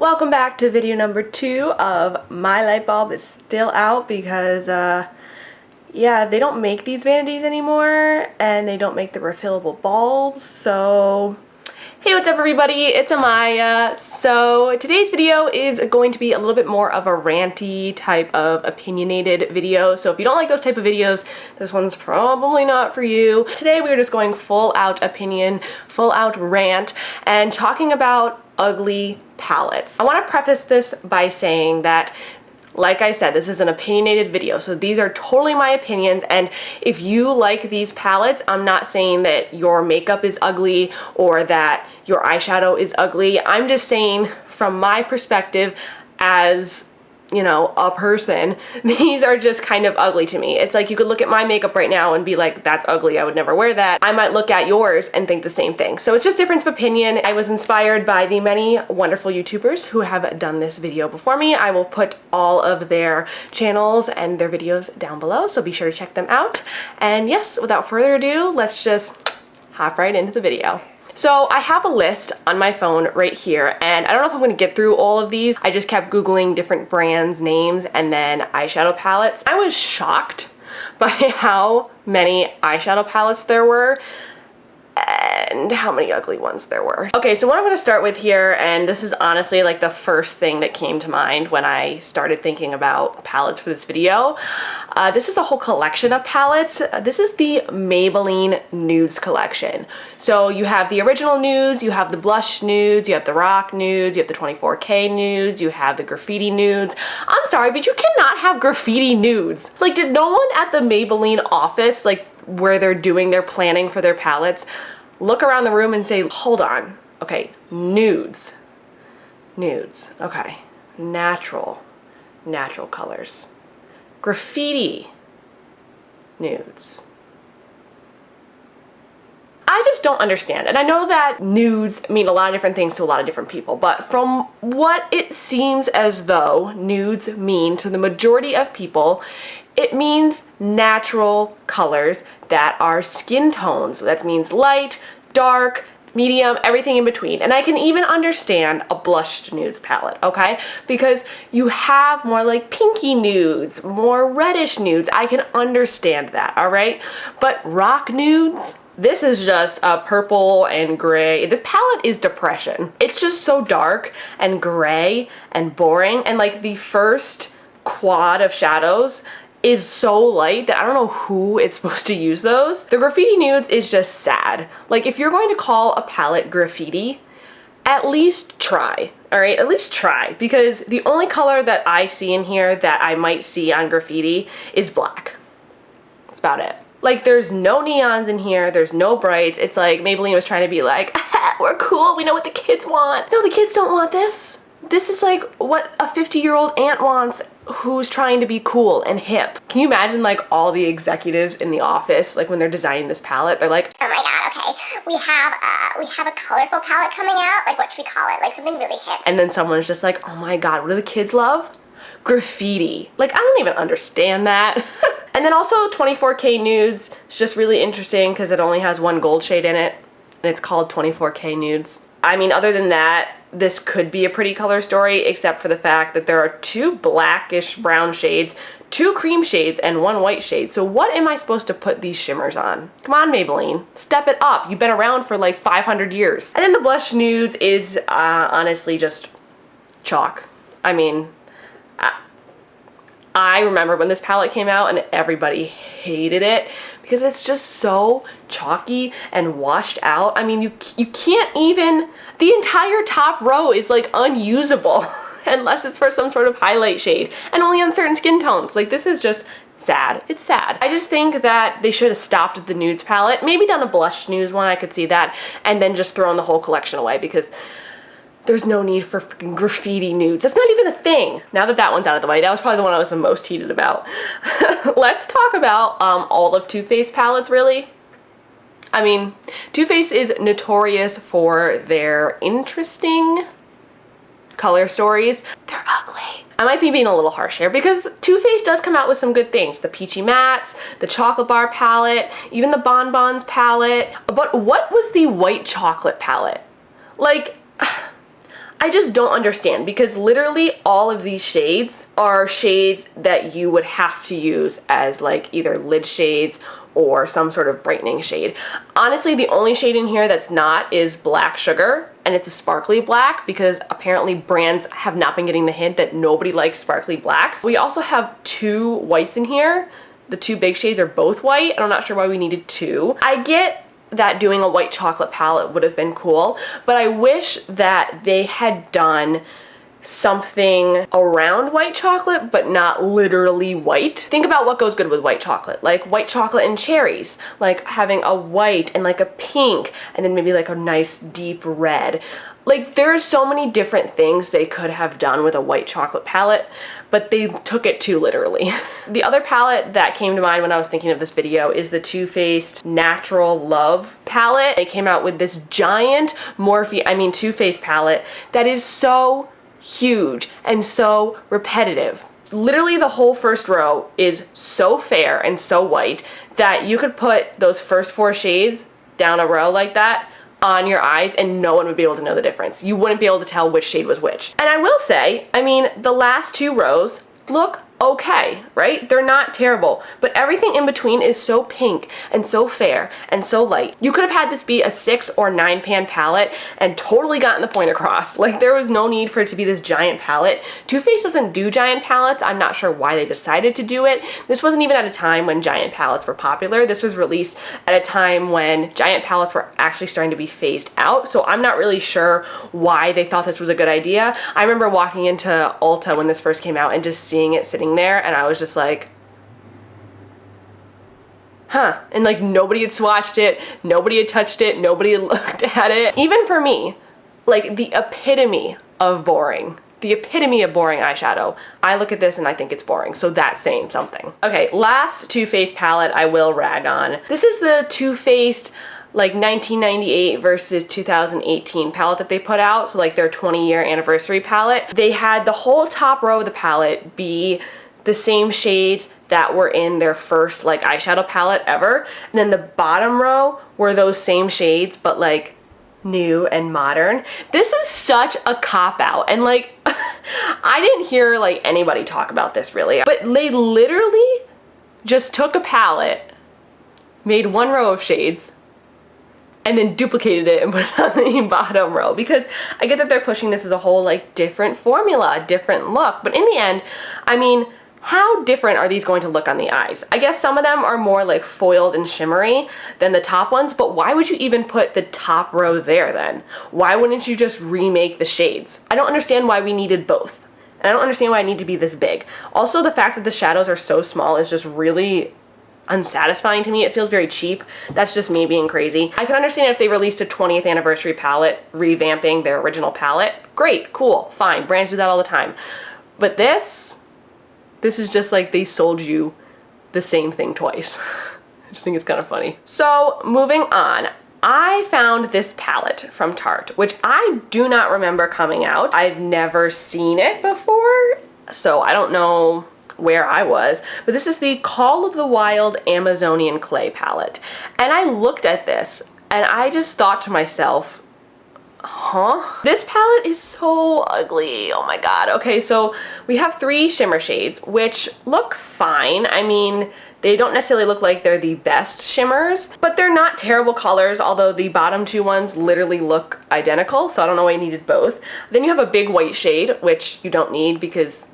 Welcome back to video number 2 of My Light Bulb is Still Out because, yeah, they don't make these vanities anymore and they don't make the refillable bulbs, so... Hey, what's up everybody? It's Amaya. So today's video is going to be a little bit more of a ranty type of opinionated video. So if you don't like those type of videos, this one's probably not for you. Today we're just going full out opinion, full out rant, and talking about ugly palettes. I want to preface this by saying that, like I said, this is an opinionated video, so these are totally my opinions, and if you like these palettes, I'm not saying that your makeup is ugly or that your eyeshadow is ugly. I'm just saying from my perspective as, you know, a person, these are just kind of ugly to me. It's like you could look at my makeup right now and be like, that's ugly, I would never wear that. I might look at yours and think the same thing. So it's just difference of opinion. I was inspired by the many wonderful YouTubers who have done this video before me. I will put all of their channels and their videos down below, so be sure to check them out. And yes, without further ado, let's just hop right into the video. So I have a list on my phone right here, and I don't know if I'm going to get through all of these. I just kept Googling different brands' names and then eyeshadow palettes. I was shocked by how many eyeshadow palettes there were and how many ugly ones there were. Okay, so what I'm going to start with here, and this is honestly like the first thing that came to mind when I started thinking about palettes for this video. This is a whole collection of palettes. This is the Maybelline Nudes collection. So you have the original nudes, you have the blush nudes, you have the rock nudes, you have the 24K nudes, you have the graffiti nudes. I'm sorry, but you cannot have graffiti nudes. Like, did no one at the Maybelline office, like where they're doing their planning for their palettes, look around the room and say, hold on, okay, nudes, okay, natural colors, graffiti nudes. I just don't understand. And I know that nudes mean a lot of different things to a lot of different people, but from what it seems as though nudes mean to the majority of people, it means natural colors that are skin tones. So that means light, dark, medium, everything in between. And I can even understand a blushed nudes palette, okay? Because you have more like pinky nudes, more reddish nudes. I can understand that, all right? But rock nudes, this is just a purple and gray. This palette is depression. It's just so dark and gray and boring. And like the first quad of shadows is so light that I don't know who is supposed to use those. The graffiti nudes is just sad. Like, if you're going to call a palette graffiti, at least try, all right? At least try, because the only color that I see in here that I might see on graffiti is black. That's about it. Like, there's no neons in here, there's no brights. It's like Maybelline was trying to be like, we're cool, we know what the kids want. No, the kids don't want this. This is like what a 50-year-old aunt wants who's trying to be cool and hip. Can you imagine like all the executives in the office, like when they're designing this palette, they're like, oh my god, okay, we have a colorful palette coming out, like what should we call it? Like something really hip. And then someone's just like, oh my god, what do the kids love? Graffiti. Like, I don't even understand that. And then also 24K Nudes is just really interesting because it only has one gold shade in it, and it's called 24K Nudes. I mean, other than that, this could be a pretty color story, except for the fact that there are 2 blackish brown shades, 2 cream shades, and 1 white shade. So what am I supposed to put these shimmers on? Come on, Maybelline, step it up. You've been around for like 500 years. And then the blush nudes is honestly just chalk. I mean, I remember when this palette came out and everybody hated it because it's just so chalky and washed out. I mean, you can't even, the entire top row is like unusable unless it's for some sort of highlight shade and only on certain skin tones. Like, this is just sad. It's sad. I just think that they should have stopped at the nudes palette, maybe done a blush nudes one, I could see that, and then just thrown the whole collection away because there's no need for freaking graffiti nudes. That's not even a thing. Now that that one's out of the way, that was probably the one I was the most heated about. Let's talk about all of Too Faced palettes, really. I mean, Too Faced is notorious for their interesting color stories. They're ugly. I might be being a little harsh here because Too Faced does come out with some good things. The Peachy Mattes, the Chocolate Bar palette, even the Bonbons palette. But what was the white chocolate palette? Like, I just don't understand, because literally all of these shades are shades that you would have to use as like either lid shades or some sort of brightening shade. Honestly, the only shade in here that's not is Black Sugar, and it's a sparkly black because apparently brands have not been getting the hint that nobody likes sparkly blacks. We also have 2 whites in here. The 2 big shades are both white, and I'm not sure why we needed 2. I get that doing a white chocolate palette would have been cool, but I wish that they had done something around white chocolate, but not literally white. Think about what goes good with white chocolate, like white chocolate and cherries, like having a white and like a pink, and then maybe like a nice deep red. Like there's so many different things they could have done with a white chocolate palette, but they took it too literally. The other palette that came to mind when I was thinking of this video is the Too Faced Natural Love palette. They came out with this giant Too Faced palette that is so huge and so repetitive. Literally the whole first row is so fair and so white that you could put those first 4 shades down a row like that on your eyes and no one would be able to know the difference. You wouldn't be able to tell which shade was which. And I will say, I mean, the last 2 rows look okay, right? They're not terrible, but everything in between is so pink and so fair and so light. You could have had this be a 6 or 9 pan palette and totally gotten the point across. Like there was no need for it to be this giant palette. Too Faced doesn't do giant palettes. I'm not sure why they decided to do it. This wasn't even at a time when giant palettes were popular. This was released at a time when giant palettes were actually starting to be phased out. So I'm not really sure why they thought this was a good idea. I remember walking into Ulta when this first came out and just seeing it sitting there, and I was just like, huh, and like nobody had swatched it, nobody had touched it, nobody had looked at it. Even for me, like the epitome of boring. The epitome of boring eyeshadow. I look at this and I think it's boring, so that's saying something. Okay, last Too Faced palette I will rag on. This is the Too Faced like 1998 versus 2018 palette that they put out, so like their 20-year anniversary palette. They had the whole top row of the palette be the same shades that were in their first like eyeshadow palette ever, and then the bottom row were those same shades but like new and modern. This is such a cop-out, and like I didn't hear like anybody talk about this really, but they literally just took a palette, made 1 row of shades, and then duplicated it and put it on the bottom row, because I get that they're pushing this as a whole like different formula, different look, but in the end, I mean, how different are these going to look on the eyes? I guess some of them are more like foiled and shimmery than the top ones, but why would you even put the top row there then? Why wouldn't you just remake the shades? I don't understand why we needed both. And I don't understand why I need to be this big. Also, the fact that the shadows are so small is just really unsatisfying to me. It feels very cheap. That's just me being crazy. I can understand if they released a 20th anniversary palette revamping their original palette. Great, cool, fine. Brands do that all the time. But this is just like they sold you the same thing twice. I just think it's kind of funny. So moving on, I found this palette from Tarte, which I do not remember coming out. I've never seen it before, so I don't know where I was, but this is the Call of the Wild Amazonian Clay palette. And I looked at this and I just thought to myself, huh? This palette is so ugly. Oh my god. Okay, so we have 3 shimmer shades, which look fine. I mean, they don't necessarily look like they're the best shimmers, but they're not terrible colors, although the bottom 2 ones literally look identical, so I don't know why I needed both. Then you have a big white shade, which you don't need because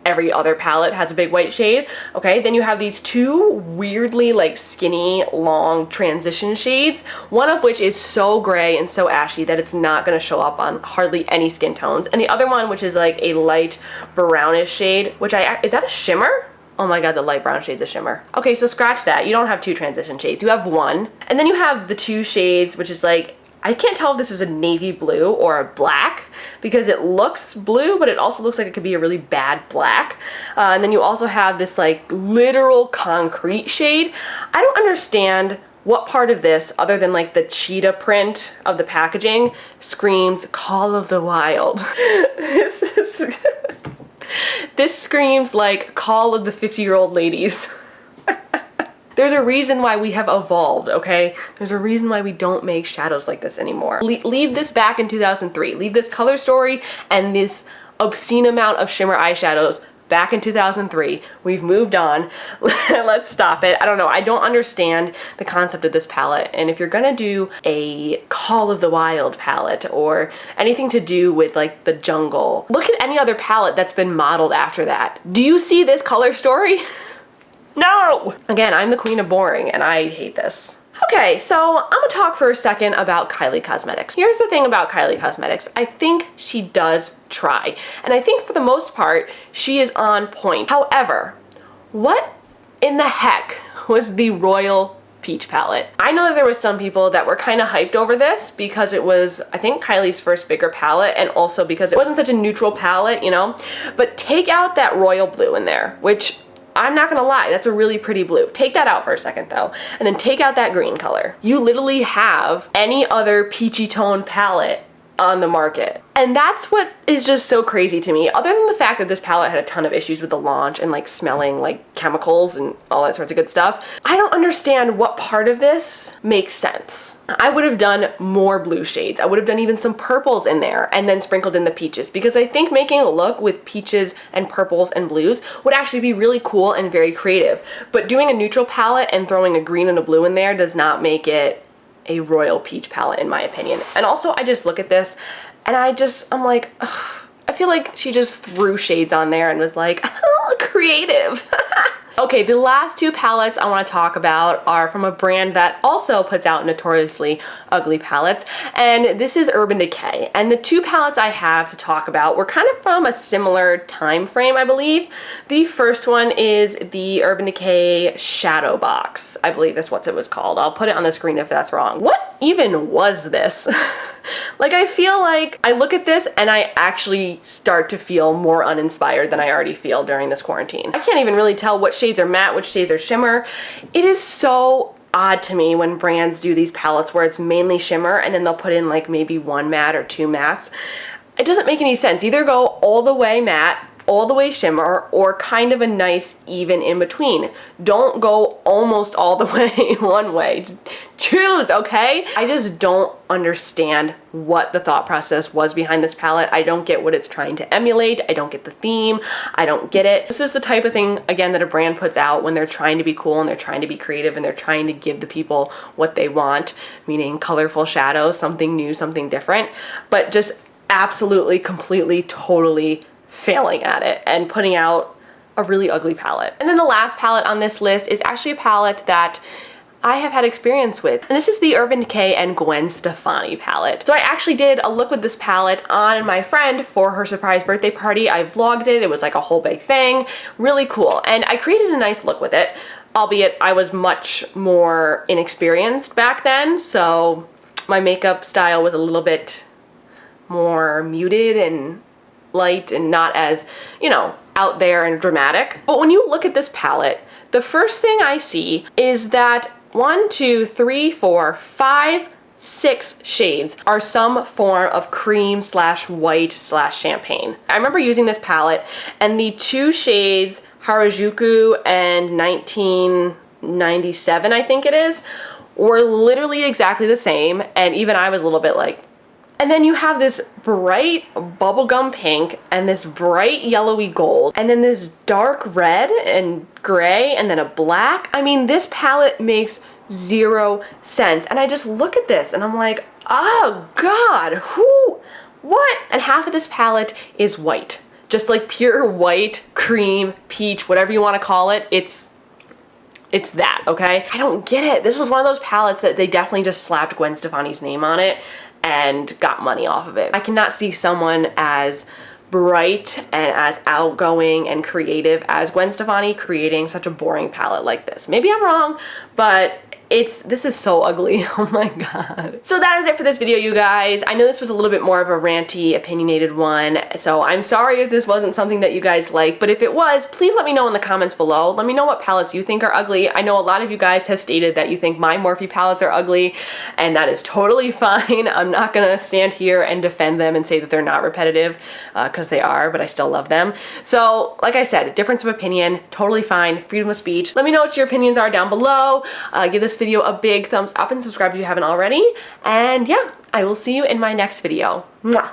every other palette has a big white shade. Okay, then you have these 2 weirdly like skinny, long transition shades, one of which is so gray and so ashy that it's not gonna show up on hardly any skin tones. And the other one, which is like a light brownish shade, which is that a shimmer? Oh my god, the light brown shade's a shimmer. Okay, so scratch that. You don't have 2 transition shades, you have 1. And then you have the 2 shades, which is like, I can't tell if this is a navy blue or a black because it looks blue, but it also looks like it could be a really bad black. And then you also have this like literal concrete shade. I don't understand what part of this, other than like the cheetah print of the packaging, screams Call of the Wild. This screams like Call of the 50-year-old ladies. There's a reason why we have evolved, okay? There's a reason why we don't make shadows like this anymore. Leave this back in 2003. Leave this color story and this obscene amount of shimmer eyeshadows back in 2003. We've moved on. Let's stop it. I don't know. I don't understand the concept of this palette. And if you're gonna do a Call of the Wild palette or anything to do with like the jungle, look at any other palette that's been modeled after that. Do you see this color story? No! Again, I'm the queen of boring and I hate this. Okay, so I'm gonna talk for a second about Kylie Cosmetics. Here's the thing about Kylie Cosmetics. I think she does try. And I think for the most part, she is on point. However, what in the heck was the Royal Peach palette? I know that there was some people that were kind of hyped over this because it was, I think, Kylie's first bigger palette, and also because it wasn't such a neutral palette, you know? But take out that royal blue in there, which I'm not gonna lie, that's a really pretty blue. Take that out for a second though, and then take out that green color. You literally have any other peachy tone palette on the market. And that's what is just so crazy to me. Other than the fact that this palette had a ton of issues with the launch and like smelling like chemicals and all that sorts of good stuff, I don't understand what part of this makes sense. I would have done more blue shades. I would have done even some purples in there and then sprinkled in the peaches, because I think making a look with peaches and purples and blues would actually be really cool and very creative. But doing a neutral palette and throwing a green and a blue in there does not make it a royal peach palette in my opinion. And also I just look at this and I'm like, ugh, I feel like she just threw shades on there and was like, oh, creative. Okay, the last two palettes I want to talk about are from a brand that also puts out notoriously ugly palettes, and this is Urban Decay. And the two palettes I have to talk about were kind of from a similar time frame, I believe. The first one is the Urban Decay Shadow Box. I believe that's what it was called. I'll put it on the screen if that's wrong. What even was this? Like, I feel like I look at this and I actually start to feel more uninspired than I already feel during this quarantine. I can't even really tell what shades are matte, which shades are shimmer. It is so odd to me when brands do these palettes where it's mainly shimmer and then they'll put in like maybe one matte or two mattes. It doesn't make any sense. Either go all the way matte, all the way shimmer, or kind of a nice even in between. Don't go almost all the way one way. Just choose, okay? I just don't understand what the thought process was behind this palette. I don't get what it's trying to emulate. I don't get the theme. I don't get it. This is the type of thing, again, that a brand puts out when they're trying to be cool and they're trying to be creative and they're trying to give the people what they want, meaning colorful shadows, something new, something different, but just absolutely, completely, totally failing at it and putting out a really ugly palette. And then the last palette on this list is actually a palette that I have had experience with, and this is the Urban Decay and Gwen Stefani palette. So I actually did a look with this palette on my friend for her surprise birthday party. I vlogged it. It was like a whole big thing. Really cool. And I created a nice look with it, albeit I was much more inexperienced back then, so my makeup style was a little bit more muted and light and not as, you know, out there and dramatic. But when you look at this palette, the first thing I see is that 1, 2, 3, 4, 5, 6 shades are some form of cream slash white slash champagne. I remember using this palette and the two shades, Harajuku and 1997, I think it is, were literally exactly the same, and even I was a little bit like, and then you have this bright bubblegum pink and this bright yellowy gold and then this dark red and gray and then a black. I mean, this palette makes zero sense. And I just look at this and I'm like, oh God, what? And half of this palette is white. Just like pure white, cream, peach, whatever you want to call it. It's that, okay? I don't get it. This was one of those palettes that they definitely just slapped Gwen Stefani's name on it and got money off of it. I cannot see someone as bright and as outgoing and creative as Gwen Stefani creating such a boring palette like this. Maybe I'm wrong, but this is so ugly. Oh my god. So that is it for this video, you guys. I know this was a little bit more of a ranty, opinionated one, so I'm sorry if this wasn't something that you guys like, but if it was, please let me know in the comments below. Let me know what palettes you think are ugly. I know a lot of you guys have stated that you think my Morphe palettes are ugly, and that is totally fine. I'm not gonna stand here and defend them and say that they're not repetitive, because they are, but I still love them. So, like I said, a difference of opinion, totally fine, freedom of speech. Let me know what your opinions are down below. Give this video a big thumbs up and subscribe if you haven't already. And yeah, I will see you in my next video. Mwah.